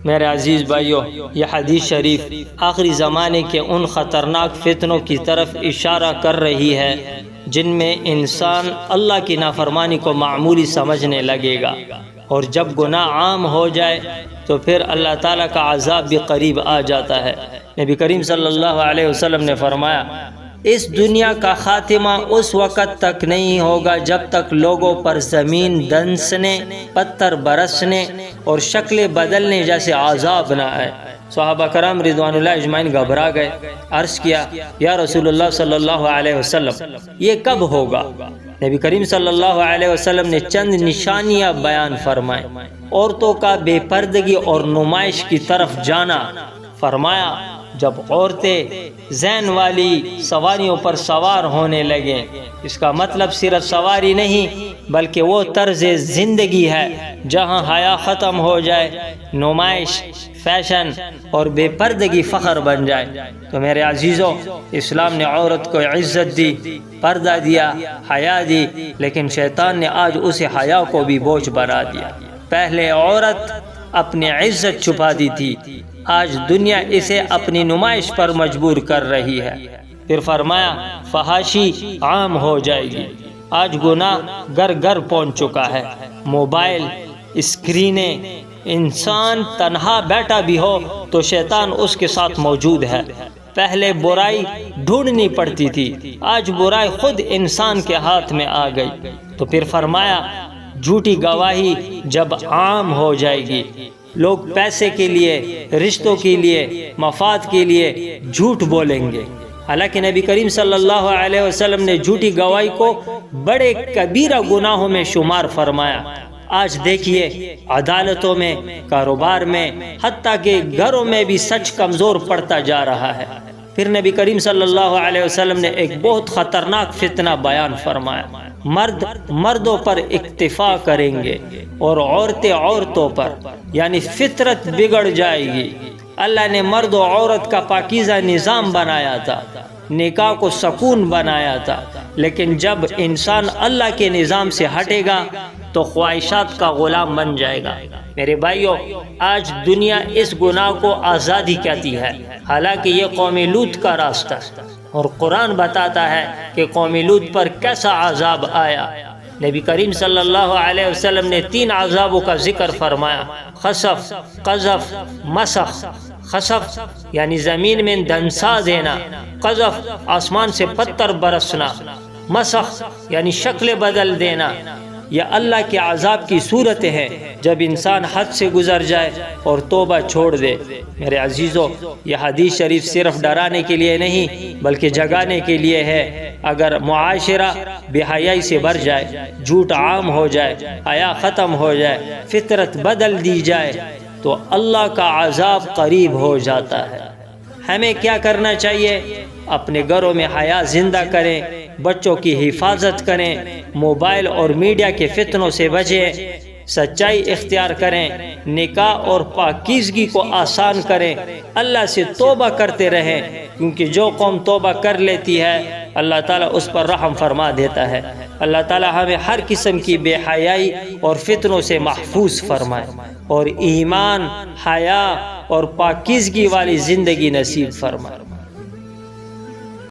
میرے عزیز بھائیو، یہ حدیث شریف آخری زمانے کے ان خطرناک فتنوں کی طرف اشارہ کر رہی ہے جن میں انسان اللہ کی نافرمانی کو معمولی سمجھنے لگے گا، اور جب گناہ عام ہو جائے تو پھر اللہ تعالیٰ کا عذاب بھی قریب آ جاتا ہے۔ نبی کریم صلی اللہ علیہ وسلم نے فرمایا، اس دنیا کا خاتمہ اس وقت تک نہیں ہوگا جب تک لوگوں پر زمین دنسنے، پتھر برسنے اور شکلیں بدلنے جیسے عذاب نہ آئے۔ صحابہ کرام رضوان اللہ اجمعین گھبرا گئے، عرض کیا، یا رسول اللہ صلی اللہ علیہ وسلم یہ کب ہوگا؟ نبی کریم صلی اللہ علیہ وسلم نے چند نشانیاں بیان فرمائیں۔ عورتوں کا بے پردگی اور نمائش کی طرف جانا۔ فرمایا، جب عورتیں زین والی سواریوں پر سوار ہونے لگیں، اس کا مطلب صرف سواری نہیں بلکہ وہ طرز زندگی ہے جہاں حیا ختم ہو جائے، نمائش، فیشن اور بے پردگی فخر بن جائے۔ تو میرے عزیزو، اسلام نے عورت کو عزت دی، پردہ دیا، حیا دی، لیکن شیطان نے آج اسے حیا کو بھی بوجھ بنا دیا۔ پہلے عورت اپنی عزت چھپاتی تھی، آج دنیا اسے اپنی نمائش پر مجبور کر رہی ہے۔ پھر فرمایا، فحاشی عام ہو جائے گی۔ آج گناہ گھر گھر پہنچ چکا ہے، موبائل، اسکرینیں، انسان تنہا بیٹھا بھی ہو تو شیطان اس کے ساتھ موجود ہے۔ پہلے برائی ڈھونڈنی پڑتی تھی، آج برائی خود انسان کے ہاتھ میں آ گئی۔ تو پھر فرمایا، جھوٹی گواہی جب عام ہو جائے گی، لوگ پیسے کے لیے، رشتوں کے لیے، مفاد کے لیے جھوٹ بولیں گے۔ حالانکہ نبی کریم صلی اللہ علیہ وسلم نے جھوٹی گواہی کو بڑے کبیرہ گناہوں میں شمار فرمایا۔ آج دیکھیے، عدالتوں میں، کاروبار میں، حتیٰ کہ گھروں میں بھی سچ کمزور پڑتا جا رہا ہے۔ پھر نبی کریم صلی اللہ علیہ وسلم نے ایک بہت خطرناک فتنہ بیان فرمایا، مرد مردوں پر اکتفا کریں گے اور عورتیں عورتوں پر، یعنی فطرت بگڑ جائے گی۔ اللہ نے مرد و عورت کا پاکیزہ نظام بنایا تھا، نکاح کو سکون بنایا تھا، لیکن جب انسان اللہ کے نظام سے ہٹے گا تو خواہشات کا غلام بن جائے گا۔ میرے بھائیو، آج دنیا اس گناہ کو آزادی کہتی ہے، حالانکہ یہ قوم لوط کا راستہ ہے، اور قرآن بتاتا ہے کہ قوم لوط پر کیسا عذاب آیا۔ نبی کریم صلی اللہ علیہ وسلم نے 3 عذابوں کا ذکر فرمایا، خسف، قذف، مسخ۔ خسف یعنی زمین میں دھنسا دینا، قذف آسمان سے پتھر برسنا، مسخ یعنی شکل بدل دینا۔ یہ اللہ کے عذاب کی صورتیں ہیں جب انسان حد سے گزر جائے اور توبہ چھوڑ دے۔ میرے عزیزو، یہ حدیث شریف صرف ڈرانے کے لیے نہیں بلکہ جگانے کے لیے ہے۔ اگر معاشرہ بے حیائی سے بھر جائے، جھوٹ عام ہو جائے، حیا ختم ہو جائے، فطرت بدل دی جائے تو اللہ کا عذاب قریب ہو جاتا ہے۔ ہمیں کیا کرنا چاہیے؟ اپنے گھروں میں حیا زندہ کریں، بچوں کی حفاظت کریں، موبائل اور میڈیا کے فتنوں سے بچیں، سچائی اختیار کریں، نکاح اور پاکیزگی کو آسان کریں، اللہ سے توبہ کرتے رہیں، کیونکہ جو قوم توبہ کر لیتی ہے اللہ تعالیٰ اس پر رحم فرما دیتا ہے۔ اللہ تعالیٰ ہمیں ہر قسم کی بے حیائی اور فتنوں سے محفوظ فرمائے اور ایمان، حیا اور پاکیزگی والی زندگی نصیب فرمائے۔